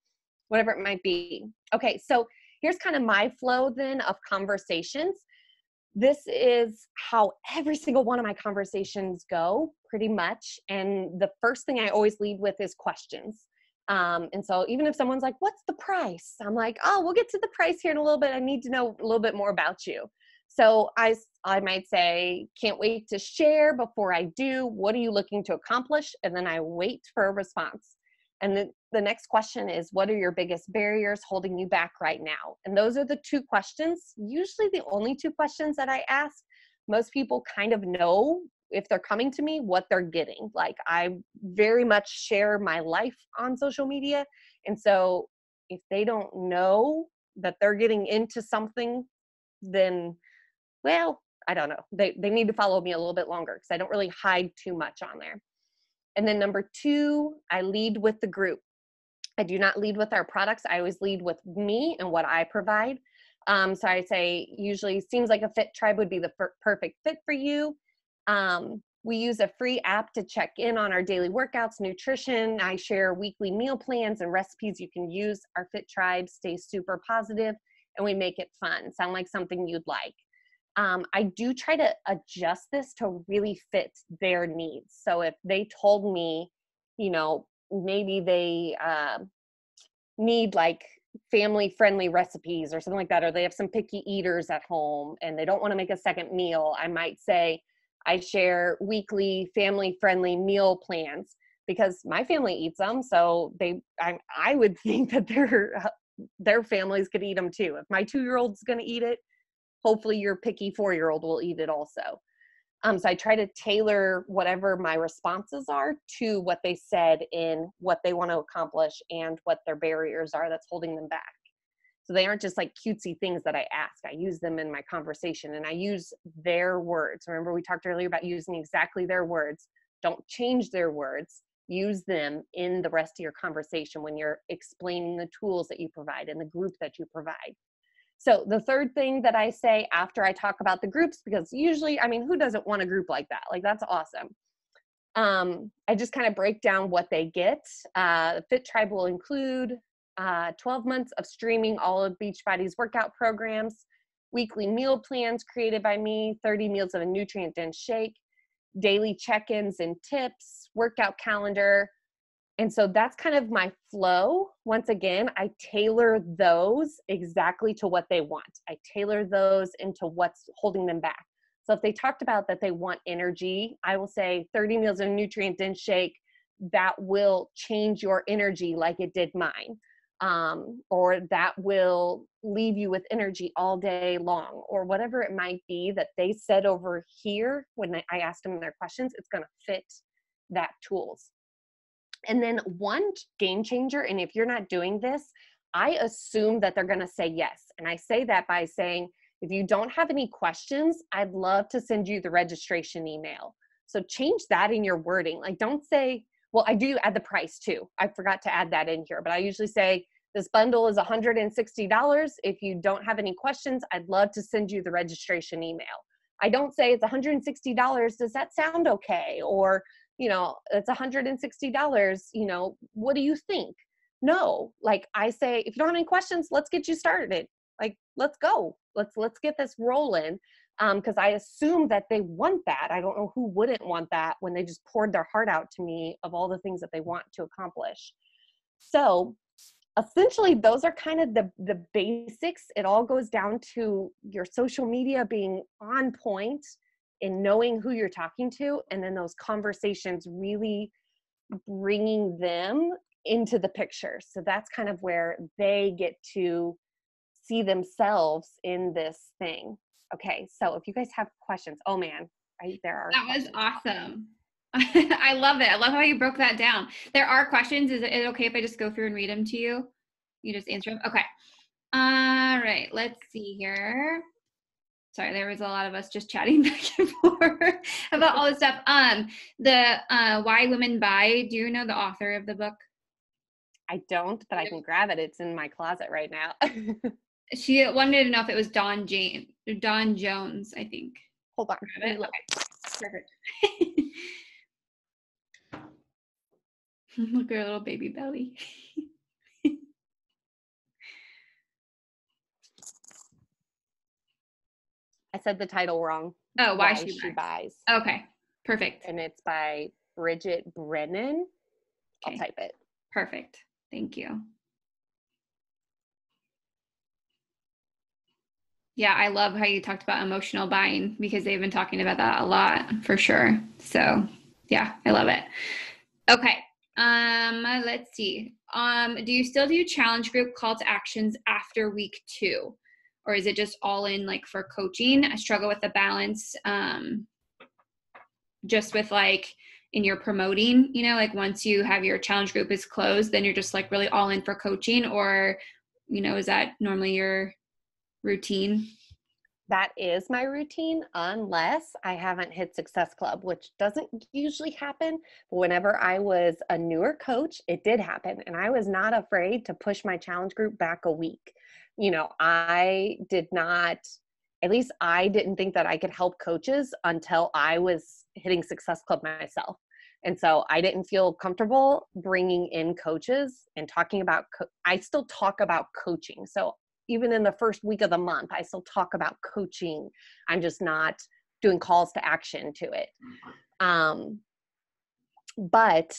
whatever it might be. Okay, so here's kind of my flow then of conversations. This is how every single one of my conversations go pretty much, and the first thing I always lead with is questions. And so even if someone's like, what's the price? I'm like, oh, we'll get to the price here in a little bit. I need to know a little bit more about you. So I might say, can't wait to share. Before I do, what are you looking to accomplish? And then I wait for a response. And then the next question is, what are your biggest barriers holding you back right now? And those are the two questions, usually the only two questions that I ask. Most people kind of know, if they're coming to me, what they're getting. Like, I very much share my life on social media. And so if they don't know that they're getting into something, then, well, I don't know. They need to follow me a little bit longer because I don't really hide too much on there. And then number two, I lead with the group. I do not lead with our products. I always lead with me and what I provide. So I say, usually seems like a fit tribe would be the perfect fit for you. We use a free app to check in on our daily workouts, nutrition. I share weekly meal plans and recipes you can use. Our Fit Tribe stays super positive, and we make it fun. Sound like something you'd like. I do try to adjust this to really fit their needs. So if they told me, you know, maybe they need like family-friendly recipes or something like that, or they have some picky eaters at home and they don't want to make a second meal, I might say, I share weekly family-friendly meal plans because my family eats them. So I would think that their families could eat them too. If my 2-year-old's going to eat it, hopefully your picky 4-year-old will eat it also. So I try to tailor whatever my responses are to what they said in what they want to accomplish and what their barriers are that's holding them back. So they aren't just like cutesy things that I ask. I use them in my conversation, and I use their words. Remember, we talked earlier about using exactly their words. Don't change their words. Use them in the rest of your conversation when you're explaining the tools that you provide and the group that you provide. So the third thing that I say after I talk about the groups, because usually, I mean, who doesn't want a group like that? Like, that's awesome. I just kind of break down what they get. Fit Tribe will include 12 months of streaming all of Beachbody's workout programs, weekly meal plans created by me, 30 meals of a nutrient-dense shake, daily check-ins and tips, workout calendar. And so that's kind of my flow. Once again, I tailor those exactly to what they want. I tailor those into what's holding them back. So if they talked about that they want energy, I will say 30 meals of nutrient-dense shake, that will change your energy like it did mine. Or that will leave you with energy all day long, or whatever it might be that they said over here when I asked them their questions, it's going to fit that tools. And then one game changer, and if you're not doing this, I assume that they're going to say yes. And I say that by saying, if you don't have any questions, I'd love to send you the registration email. So change that in your wording. Like, don't say, well, I do add the price too. I forgot to add that in here, but I usually say this bundle is $160. If you don't have any questions, I'd love to send you the registration email. I don't say it's $160. Does that sound okay? Or, you know, it's $160. You know, what do you think? No, like I say, if you don't have any questions, let's get you started. Like, let's go. Let's get this rolling. Because I assume that they want that. I don't know who wouldn't want that when they just poured their heart out to me of all the things that they want to accomplish. So essentially, those are kind of the basics. It all goes down to your social media being on point and knowing who you're talking to, and then those conversations really bringing them into the picture. So that's kind of where they get to see themselves in this thing. Okay, so if you guys have questions, oh man, there are. That was awesome. I love it. I love how you broke that down. There are questions. Is it okay if I just go through and read them to you? You just answer them? Okay. All right, let's see here. Sorry, there was a lot of us just chatting back and forth about all this stuff. The Why Women Buy, do you know the author of the book? I don't, but I can grab it. It's in my closet right now. She wanted to know if it was Dawn Jones, I think. Hold on. Okay. Perfect. Look at her little baby belly. I said the title wrong. Oh, Why She Buys. Okay, perfect. And it's by Bridget Brennan. Okay. I'll type it. Perfect. Thank you. Yeah, I love how you talked about emotional buying, because they've been talking about that a lot for sure. So yeah, I love it. Okay. Let's see. Do you still do challenge group call to actions after week 2? Or is it just all in like for coaching? I struggle with the balance, just with like in your promoting, you know, like once you have your challenge group is closed, then you're just like really all in for coaching, or, you know, is that normally your routine? That is my routine, unless I haven't hit Success Club, which doesn't usually happen. But whenever I was a newer coach, it did happen. And I was not afraid to push my challenge group back a week. You know, I did not, at least I didn't think that I could help coaches until I was hitting Success Club myself. And so I didn't feel comfortable bringing in coaches and talking about, I still talk about coaching. So even in the first week of the month, I still talk about coaching. I'm just not doing calls to action to it. But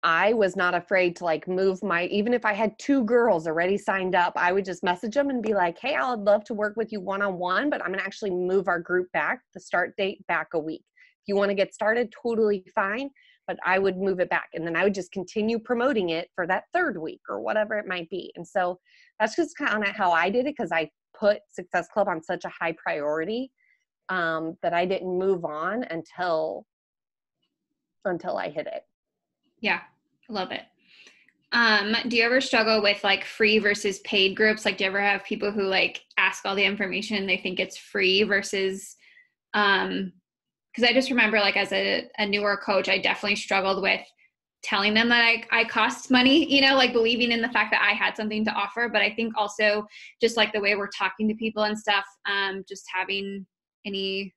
I was not afraid to like move even if I had 2 girls already signed up, I would just message them and be like, hey, I would love to work with you one-on-one, but I'm gonna actually move our group back, the start date back a week. If you wanna get started, totally fine, but I would move it back. And then I would just continue promoting it for that 3rd week or whatever it might be. And so that's just kind of how I did it, because I put Success Club on such a high priority that I didn't move on until I hit it. Yeah, I love it. Do you ever struggle with like free versus paid groups? Like, do you ever have people who like ask all the information and they think it's free versus, because I just remember like as a newer coach, I definitely struggled with telling them that I cost money, you know, like believing in the fact that I had something to offer. But I think also just like the way we're talking to people and stuff, just having any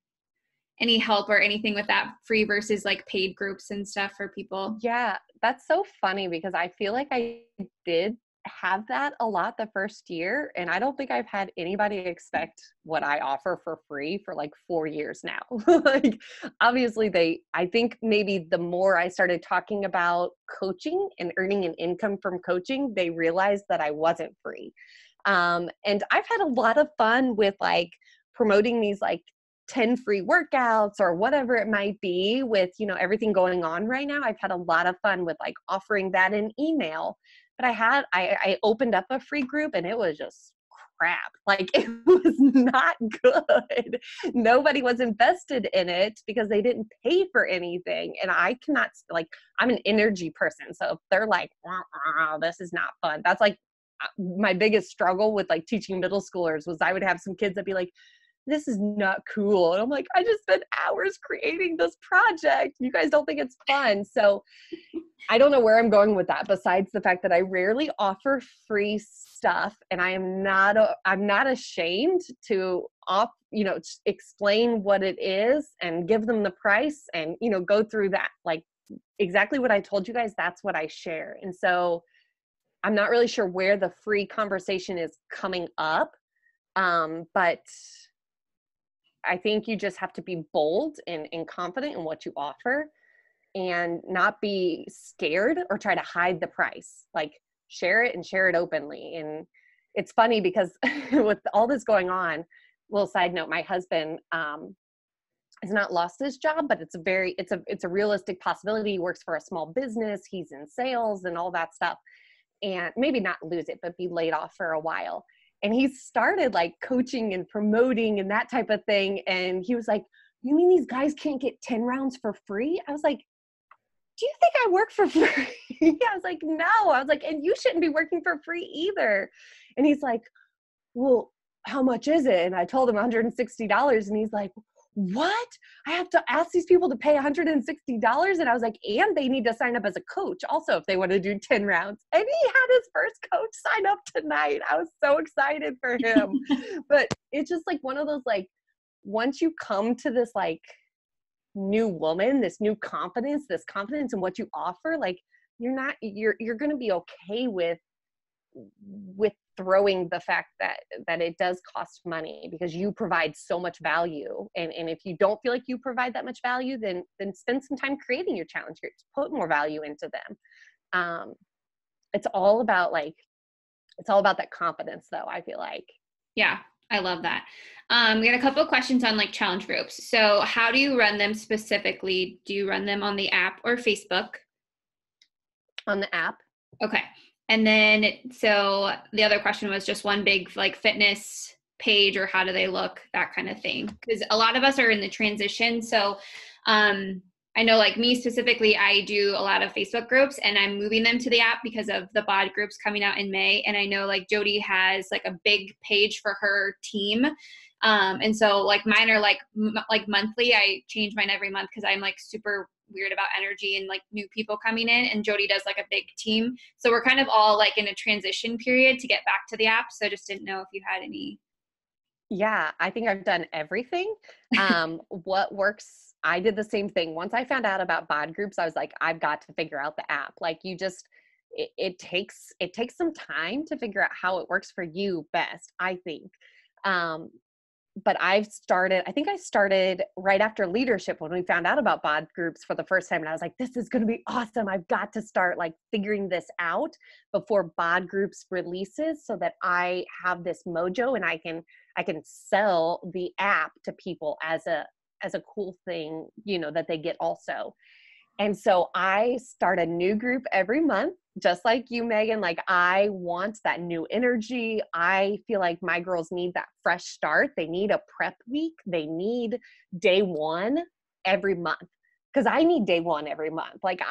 any help or anything with that free versus like paid groups and stuff for people? Yeah, that's so funny because I feel like I did have that a lot the first year, and I don't think I've had anybody expect what I offer for free for like 4 years now. Like obviously I think maybe the more I started talking about coaching and earning an income from coaching, they realized that I wasn't free. And I've had a lot of fun with like promoting these like 10 free workouts or whatever it might be with, everything going on right now. I've had a lot of fun with like offering that in email. But I opened up a free group and it was just crap. Like it was not good. Nobody was invested in it because they didn't pay for anything. And I cannot, like, I'm an energy person. So if they're like, this is not fun, that's like my biggest struggle with like teaching middle schoolers was I would have some kids that be like, this is not cool. And I'm like, I just spent hours creating this project. You guys don't think it's fun. So I don't know where I'm going with that besides the fact that I rarely offer free stuff, and I'm not ashamed to explain what it is and give them the price and, go through that. Like exactly what I told you guys, that's what I share. And so I'm not really sure where the free conversation is coming up. But I think you just have to be bold and confident in what you offer and not be scared or try to hide the price. Like share it and share it openly. And it's funny because with all this going on, little side note, my husband has not lost his job, but it's a realistic possibility. He works for a small business. He's in sales and all that stuff. And maybe not lose it, but be laid off for a while. And he started like coaching and promoting and that type of thing. And he was like, you mean these guys can't get 10 rounds for free? I was like, do you think I work for free? I was like, no. I was like, and you shouldn't be working for free either. And he's like, well, how much is it? And I told him $160. And he's like, what? I have to ask these people to pay $160? And I was like, and they need to sign up as a coach also if they want to do 10 rounds. And he had his first coach sign up tonight. I was so excited for him. But it's just like one of those, like, once you come to this like new woman, this new confidence, in what you offer, like you're going to be okay with throwing the fact that it does cost money because you provide so much value. And if you don't feel like you provide that much value, then spend some time creating your challenge groups, put more value into them. It's all about that confidence though, I feel like. Yeah, I love that. We got a couple of questions on like challenge groups. So how do you run them specifically? Do you run them on the app or Facebook? On the app. Okay. And then, so the other question was just one big like fitness page, or how do they look, that kind of thing. Because a lot of us are in the transition. So I know like me specifically, I do a lot of Facebook groups and I'm moving them to the app because of the bod groups coming out in May. And I know like Jody has like a big page for her team. And so like mine are like monthly. I change mine every month because I'm like super weird about energy and like new people coming in, and Jody does like a big team. So we're kind of all like in a transition period to get back to the app. So I just didn't know if you had any. Yeah, I think I've done everything. What works, I did the same thing. Once I found out about bod groups, I was like, I've got to figure out the app. Like it takes some time to figure out how it works for you best, I think. But I think I started right after leadership when we found out about bod groups for the first time. And I was like, this is going to be awesome. I've got to start like figuring this out before bod groups releases so that I have this mojo and I can sell the app to people as a cool thing, that they get also. And so I start a new group every month, just like you, Megan. Like I want that new energy. I feel like my girls need that fresh start. They need a prep week. They need day one every month. Because I need day one every month. Like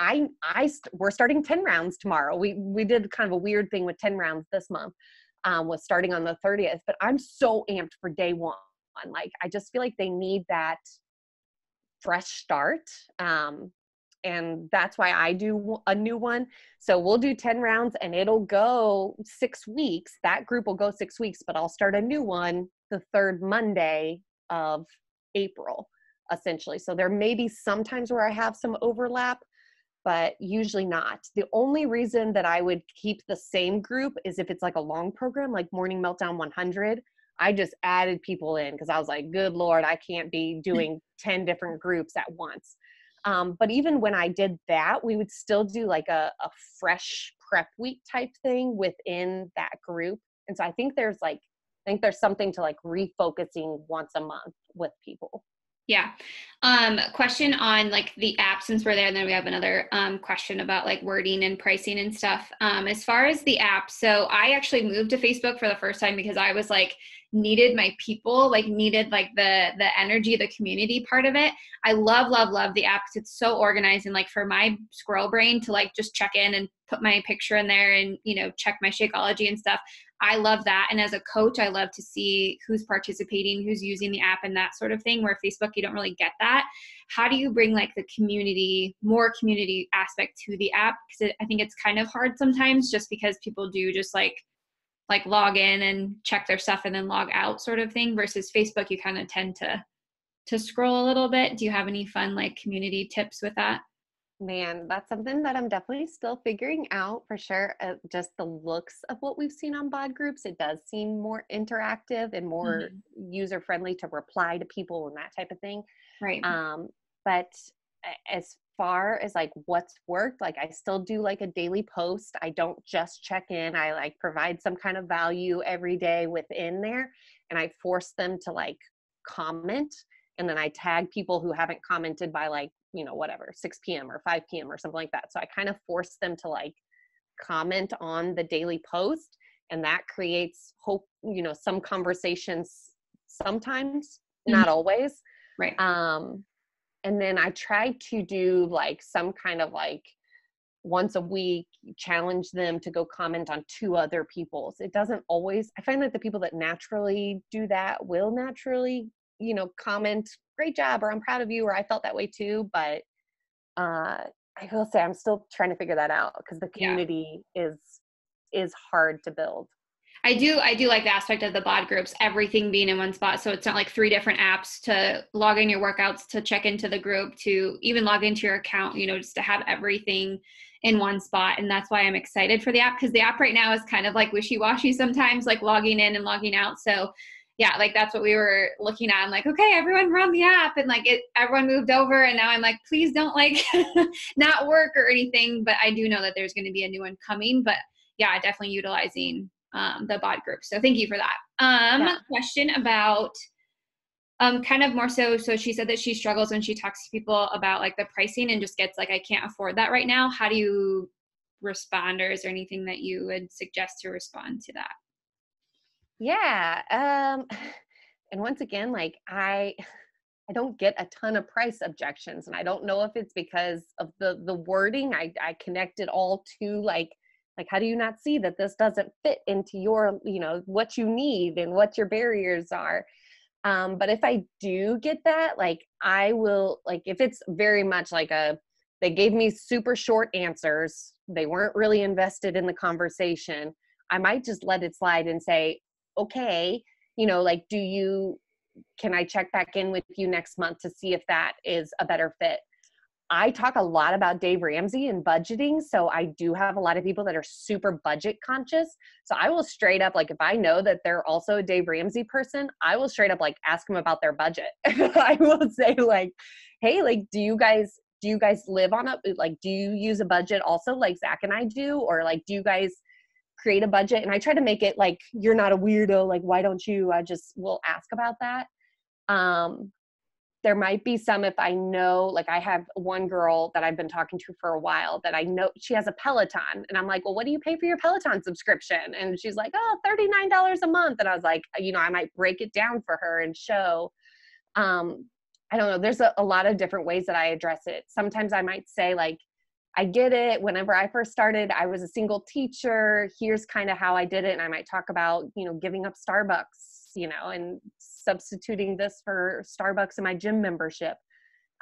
we're starting 10 rounds tomorrow. We did kind of a weird thing with 10 rounds this month, was starting on the 30th. But I'm so amped for day one. Like I just feel like they need that fresh start. And that's why I do a new one. So we'll do 10 rounds and it'll go 6 weeks. That group will go 6 weeks, but I'll start a new one the third Monday of April essentially. So there may be some times where I have some overlap, but usually not. The only reason that I would keep the same group is if it's like a long program, like Morning Meltdown 100. I just added people in because I was like, good Lord, I can't be doing 10 different groups at once. But even when I did that, we would still do like a fresh prep week type thing within that group. And so I think there's something to like refocusing once a month with people. Yeah. Question on like the app since we're there, and then we have another question about like wording and pricing and stuff. As far as the app, so I actually moved to Facebook for the first time because I was like needed my people, like needed like the energy, the community part of it. I love the app because it's so organized, and like for my squirrel brain to like just check in and put my picture in there and, you know, check my Shakeology and stuff. I love that. And as a coach, I love to see who's participating, who's using the app and that sort of thing, where Facebook, you don't really get that. How do you bring like the community, more community aspect to the app? Because I think it's kind of hard sometimes just because people do just like log in and check their stuff and then log out sort of thing, versus Facebook, you kind of tend to scroll a little bit. Do you have any fun like community tips with that? Man, that's something that I'm definitely still figuring out for sure. Just the looks of what we've seen on bod groups, it does seem more interactive and more user friendly to reply to people and that type of thing. Right. But as far as like what's worked, like I still do like a daily post. I don't just check in. I like provide some kind of value every day within there, and I force them to like comment. And then I tag people who haven't commented by like, you know, whatever, 6 p.m. or 5 p.m. or something like that. So I kind of force them to like comment on the daily post, and that creates hope, you know, some conversations sometimes, not always. Right. And then I try to do like some kind of like once a week, challenge them to go comment on 2 other people's. It doesn't always, I find that the people that naturally do that will naturally, you know, comment, great job, or I'm proud of you, or I felt that way too. But I will say I'm still trying to figure that out because the community is hard to build. I do like the aspect of the bod groups, everything being in one spot. So it's not like 3 different apps to log in your workouts, to check into the group, to even log into your account, you know, just to have everything in one spot. And that's why I'm excited for the app, because the app right now is kind of like wishy-washy sometimes, like logging in and logging out. So yeah, like that's what we were looking at. I'm like, okay, everyone run the app, and like everyone moved over, and now I'm like, please don't like not work or anything. But I do know that there's going to be a new one coming. But yeah, definitely utilizing the bod group. So thank you for that. Question about kind of more so she said that she struggles when she talks to people about like the pricing and just gets like, I can't afford that right now. How do you respond, or is there anything that you would suggest to respond to that? Yeah. And once again, like I don't get a ton of price objections, and I don't know if it's because of the wording. I connect it all to like how do you not see that this doesn't fit into your, you know, what you need and what your barriers are. But if I do get that, like I will, like if it's very much like they gave me super short answers, they weren't really invested in the conversation, I might just let it slide and say, okay, you know, like, can I check back in with you next month to see if that is a better fit? I talk a lot about Dave Ramsey and budgeting. So I do have a lot of people that are super budget conscious. So I will straight up, like, if I know that they're also a Dave Ramsey person, I will straight up like ask them about their budget. I will say like, hey, like, do you guys live on like, do you use a budget also like Zach and I do? Or like, do you guys create a budget? And I try to make it like, you're not a weirdo. Like, why don't you? I just will ask about that. There might be some, if I know, like I have one girl that I've been talking to for a while that I know she has a Peloton, and I'm like, well, what do you pay for your Peloton subscription? And she's like, oh, $39 a month. And I was like, you know, I might break it down for her and show, I don't know. There's a lot of different ways that I address it. Sometimes I might say like, I get it. Whenever I first started, I was a single teacher. Here's kind of how I did it. And I might talk about, you know, giving up Starbucks, you know, and substituting this for Starbucks in my gym membership.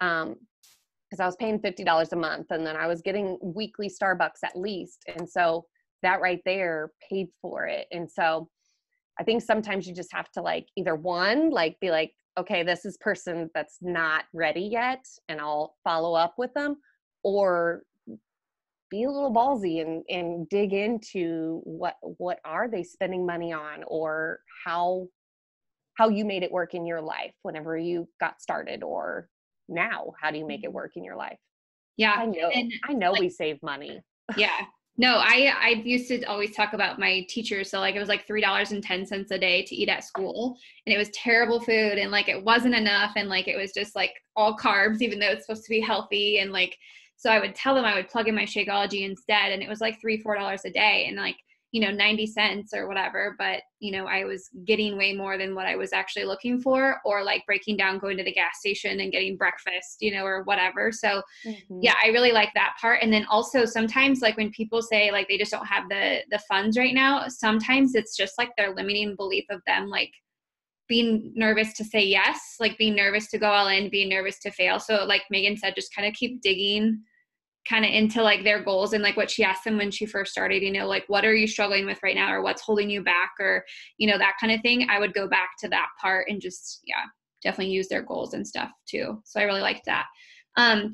Because I was paying $50 a month, and then I was getting weekly Starbucks at least. And so that right there paid for it. And so I think sometimes you just have to like either one, like be like, okay, this is person that's not ready yet, and I'll follow up with them, or be a little ballsy and dig into what are they spending money on, or how you made it work in your life whenever you got started, or now how do you make it work in your life. Yeah. And I know we save money. yeah. No, I used to always talk about my teacher. So like it was like $3.10 a day to eat at school, and it was terrible food, and like it wasn't enough, and like it was just like all carbs, even though it's supposed to be healthy. And like, so I would tell them I would plug in my Shakeology instead, and it was like $3-4 a day, and like, 90 cents or whatever. But, I was getting way more than what I was actually looking for, or like breaking down, going to the gas station and getting breakfast, or whatever. So Mm-hmm. yeah, I really like that part. And then also sometimes like when people say like they just don't have the funds right now, sometimes it's just like their limiting belief of them like being nervous to say yes, like being nervous to go all in, being nervous to fail. So like Megan said, just kind of keep digging kind of into like their goals, and like what she asked them when she first started, like what are you struggling with right now, or what's holding you back, or that kind of thing. I would go back to that part and just definitely use their goals and stuff too. So I really liked that.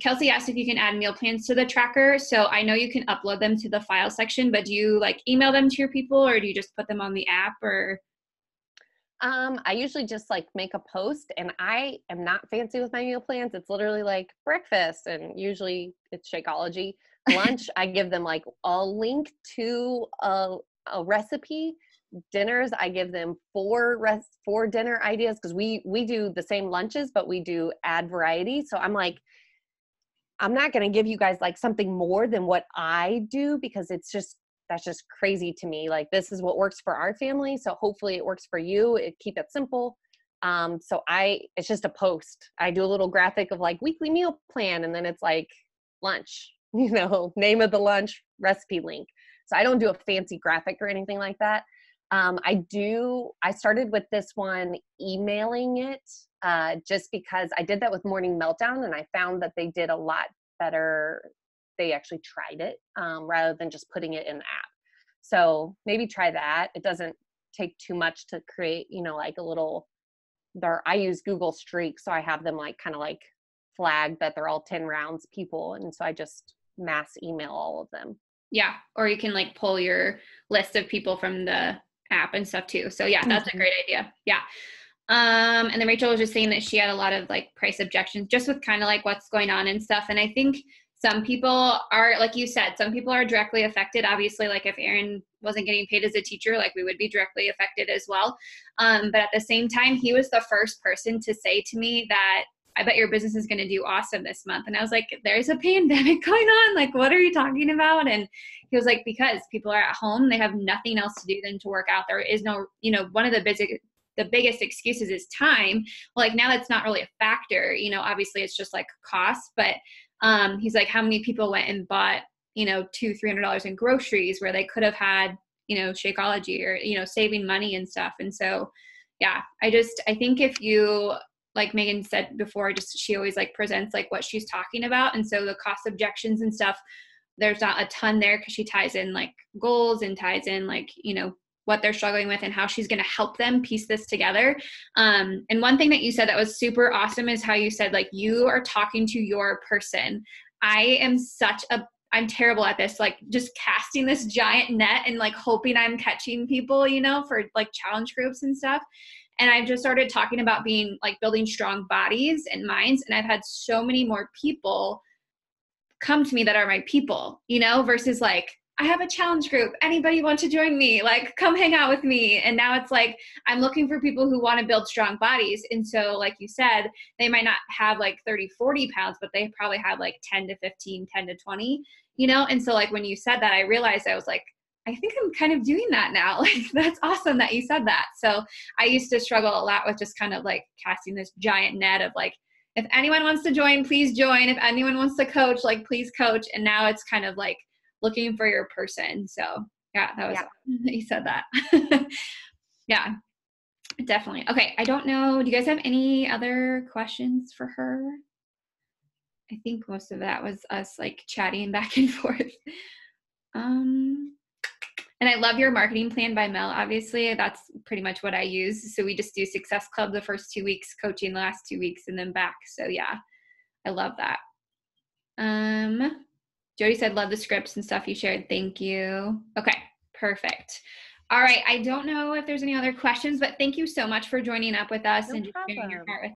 Kelsey asked if you can add meal plans to the tracker. So I know you can upload them to the file section, but do you like email them to your people, or do you just put them on the app, or? I usually just like make a post, and I am not fancy with my meal plans. It's literally like breakfast, and usually it's Shakeology. Lunch, I give them like a link to a recipe. Dinners, I give them four dinner ideas, because we do the same lunches, but we do add variety. So I'm like, I'm not going to give you guys like something more than what I do, because that's just crazy to me. Like, this is what works for our family, so hopefully it works for you. Keep it simple. So it's just a post. I do a little graphic of like weekly meal plan, and then it's like lunch, name of the lunch, recipe link. So I don't do a fancy graphic or anything like that. I started with this one emailing it, just because I did that with Morning Meltdown, and I found that they did a lot better. They actually tried it, rather than just putting it in the app. So maybe try that. It doesn't take too much to create, like a little, I use Google Streak, so I have them like kind of like flagged that they're all 10 rounds people. And so I just mass email all of them. Yeah. Or you can like pull your list of people from the app and stuff too. So yeah, that's a great idea. Yeah. And then Rachel was just saying that she had a lot of like price objections just with kind of like what's going on and stuff. And I think some people are, like you said, some people are directly affected. Obviously, like if Aaron wasn't getting paid as a teacher, like we would be directly affected as well. But at the same time, he was the first person to say to me that I bet your business is going to do awesome this month. And I was like, there's a pandemic going on. Like, what are you talking about? And he was like, because people are at home, they have nothing else to do than to work out. There is no, one of the biggest excuses is time. Well, like now that's not really a factor, obviously it's just like cost, but he's like, how many people went and bought, $200-$300 in groceries where they could have had, Shakeology, or, saving money and stuff. And so, yeah, I think if you, like Megan said before, she always like presents like what she's talking about. And so the cost objections and stuff, there's not a ton there, because she ties in like goals and ties in like, what they're struggling with and how she's going to help them piece this together. And one thing that you said that was super awesome is how you said, like, you are talking to your person. I'm terrible at this, like just casting this giant net and like hoping I'm catching people, for like challenge groups and stuff. And I've just started talking about building strong bodies and minds. And I've had so many more people come to me that are my people, versus like, I have a challenge group. Anybody want to join me? Like, come hang out with me. And now it's like, I'm looking for people who want to build strong bodies. And so, like you said, they might not have like 30, 40 pounds, but they probably have like 10 to 15, 10 to 20, And so like, when you said that, I realized I was like, I think I'm kind of doing that now. Like, that's awesome that you said that. So I used to struggle a lot with just kind of like casting this giant net of like, if anyone wants to join, please join. If anyone wants to coach, like, please coach. And now it's kind of like looking for your person. So yeah, that was, you said that. Yeah, definitely. Okay. I don't know. Do you guys have any other questions for her? I think most of that was us like chatting back and forth. And I love your marketing plan by Mel. Obviously, that's pretty much what I use. So we just do Success Club the first 2 weeks, coaching the last 2 weeks, and then back. So yeah, I love that. Jody said, love the scripts and stuff you shared. Thank you. Okay, perfect. All right. I don't know if there's any other questions, but thank you so much for joining up with us No and just sharing your problem. heart with